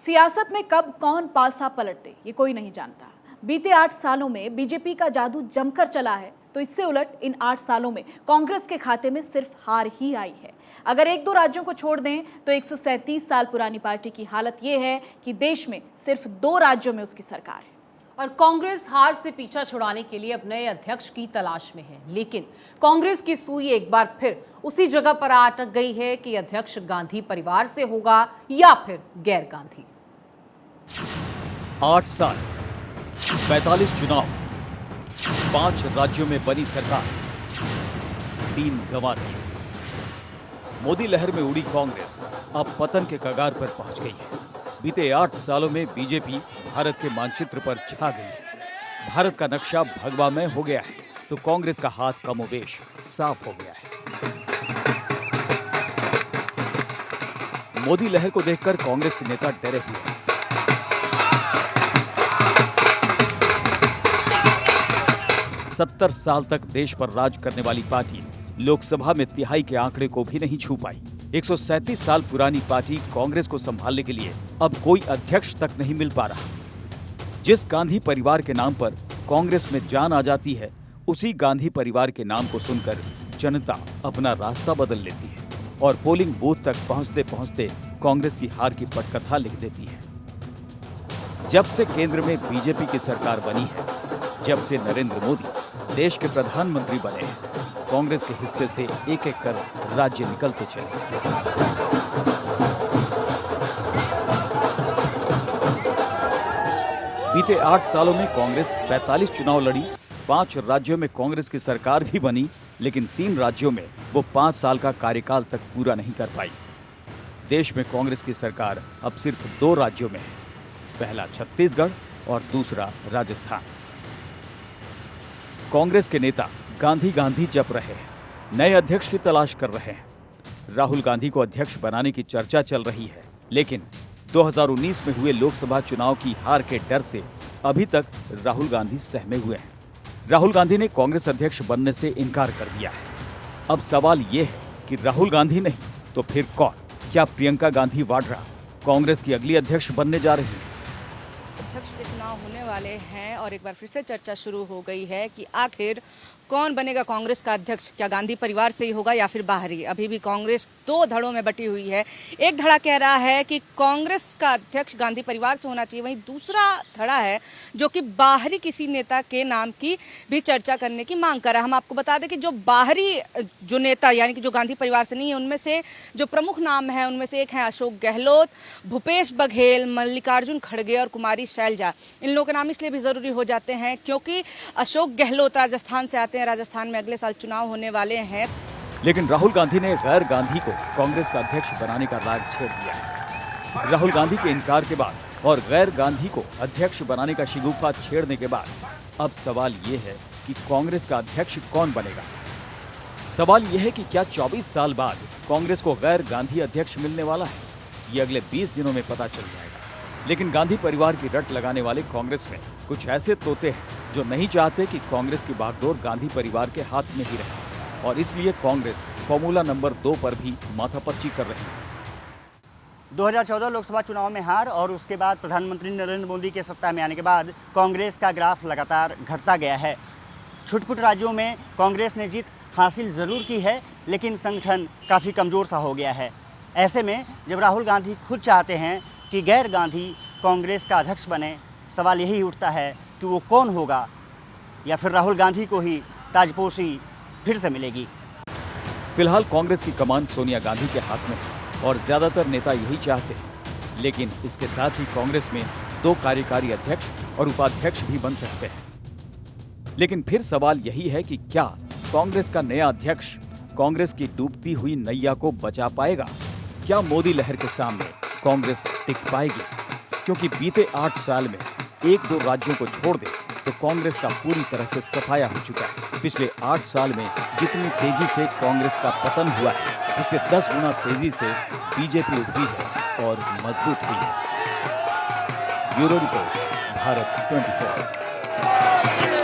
सियासत में कब कौन पासा पलट दे ये कोई नहीं जानता। बीते 8 सालों में बीजेपी का जादू जमकर चला है, तो इससे उलट इन 8 सालों में कांग्रेस के खाते में सिर्फ हार ही आई है। अगर 1-2 राज्यों को छोड़ दें तो 137 साल पुरानी पार्टी की हालत ये है कि देश में सिर्फ 2 राज्यों में उसकी सरकार है। और कांग्रेस हार से पीछा छुड़ाने के लिए अब नए अध्यक्ष की तलाश में है, लेकिन कांग्रेस की सुई एक बार फिर उसी जगह पर अटक गई है कि अध्यक्ष गांधी परिवार से होगा या फिर गैर गांधी। 8 साल, 45 चुनाव, 5 राज्यों में बनी सरकार, 3 गंवा दी। मोदी लहर में उड़ी कांग्रेस अब पतन के कगार पर पहुंच गई है। बीते 8 सालों में बीजेपी भारत के मानचित्र पर छा गई है। भारत का नक्शा भगवामय हो गया है, तो कांग्रेस का हाथ कमोबेश साफ हो गया है। मोदी लहर को देखकर कांग्रेस के नेता डरे हुए हैं। सत्तर साल तक देश पर राज करने वाली पार्टी लोकसभा में तिहाई के आंकड़े को भी नहीं छू पाई। 137 साल पुरानी पार्टी कांग्रेस को संभालने के लिए अब कोई अध्यक्ष तक नहीं मिल पा रहा। जिस गांधी परिवार के नाम पर कांग्रेस में जान आ जाती है, उसी गांधी परिवार के नाम को सुनकर जनता अपना रास्ता बदल लेती है और पोलिंग बूथ तक पहुंचते पहुंचते कांग्रेस की हार की पटकथा लिख देती है। जब से केंद्र में बीजेपी की सरकार बनी है, जब से नरेंद्र मोदी देश के प्रधानमंत्री बने हैं, कांग्रेस के हिस्से से एक-एक कर राज्य निकलते चले। बीते 8 सालों में कांग्रेस 45 चुनाव लड़ी, 5 राज्यों में कांग्रेस की सरकार भी बनी, लेकिन 3 राज्यों में वो 5 साल का कार्यकाल तक पूरा नहीं कर पाई। देश में कांग्रेस की सरकार अब सिर्फ 2 राज्यों में है, पहला छत्तीसगढ़ और दूसरा राजस्थान। कांग्रेस के नेता गांधी गांधी जप रहे हैं, नए अध्यक्ष की तलाश कर रहे हैं। राहुल गांधी को अध्यक्ष बनाने की चर्चा चल रही है, लेकिन 2019 में हुए लोकसभा चुनाव की हार के डर से अभी तक राहुल गांधी सहमे हुए हैं। राहुल गांधी ने कांग्रेस अध्यक्ष बनने से इनकार कर दिया है। अब सवाल ये है कि राहुल गांधी नहीं तो फिर कौन? क्या प्रियंका गांधी वाड्रा कांग्रेस की अगली अध्यक्ष बनने जा रही है? अध्यक्ष के चुनाव होने वाले हैं और एक बार फिर से चर्चा शुरू हो गई है कि आखिर कौन बनेगा कांग्रेस का अध्यक्ष। क्या गांधी परिवार से ही होगा या फिर बाहरी? अभी भी कांग्रेस 2 धड़ों में बटी हुई है। एक धड़ा कह रहा है कि कांग्रेस का अध्यक्ष गांधी परिवार से होना चाहिए, वहीं दूसरा धड़ा है जो कि बाहरी किसी नेता के नाम की भी चर्चा करने की मांग कर रहा है। हम आपको बता दें कि जो बाहरी जो नेता यानी कि जो गांधी परिवार से नहीं है, उनमें से जो प्रमुख नाम है उनमें से एक है अशोक गहलोत, भूपेश बघेल, मल्लिकार्जुन खड़गे और कुमारी शैलजा। इन लोगों के नाम इसलिए भी जरूरी हो जाते हैं क्योंकि अशोक गहलोत राजस्थान से आते हैं। राजस्थान में अगले साल चुनाव होने वाले हैं। लेकिन राहुल गांधी ने गैर गांधी को कांग्रेस का अध्यक्ष बनाने का राग छेड़ दिया है। राहुल गांधी के इनकार के बाद और गैर गांधी को अध्यक्ष बनाने का शिगुफा छेड़ने के बाद अब सवाल ये है कि कांग्रेस का अध्यक्ष कौन बनेगा। सवाल यह है कि क्या 24 साल बाद कांग्रेस को गैर गांधी अध्यक्ष मिलने वाला है? ये अगले 20 दिनों में पता चल जाएगा। लेकिन गांधी परिवार की रट लगाने वाले कांग्रेस में कुछ ऐसे तोते हैं जो नहीं चाहते कि कांग्रेस की बागडोर गांधी परिवार के हाथ में ही रहे, और इसलिए कांग्रेस फॉर्मूला नंबर 2 पर भी माथापच्ची कर रही है। 2014 लोकसभा चुनाव में हार और उसके बाद प्रधानमंत्री नरेंद्र मोदी के सत्ता में आने के बाद कांग्रेस का ग्राफ लगातार घटता गया है। छुटपुट राज्यों में कांग्रेस ने जीत हासिल जरूर की है, लेकिन संगठन काफ़ी कमज़ोर सा हो गया है। ऐसे में जब राहुल गांधी खुद चाहते हैं कि गैर गांधी कांग्रेस का अध्यक्ष बने, सवाल यही उठता है कि वो कौन होगा, या फिर राहुल गांधी को ही ताजपोशी फिर से मिलेगी। फिलहाल कांग्रेस की कमान सोनिया गांधी के हाथ में है और ज्यादातर नेता यही चाहते हैं, लेकिन इसके साथ ही कांग्रेस में 2 कार्यकारी अध्यक्ष और उपाध्यक्ष भी बन सकते हैं। लेकिन फिर सवाल यही है कि क्या कांग्रेस का नया अध्यक्ष कांग्रेस की डूबती हुई नैया को बचा पाएगा? क्या मोदी लहर के सामने कांग्रेस टिक पाएगी? क्योंकि बीते 8 साल में 1-2 राज्यों को छोड़ दे तो कांग्रेस का पूरी तरह से सफाया हो चुका है। पिछले 8 साल में जितनी तेजी से कांग्रेस का पतन हुआ है, उससे 10 गुना तेजी से बीजेपी उभरी है और मजबूत हुई है। Bureau report, Bharat 24।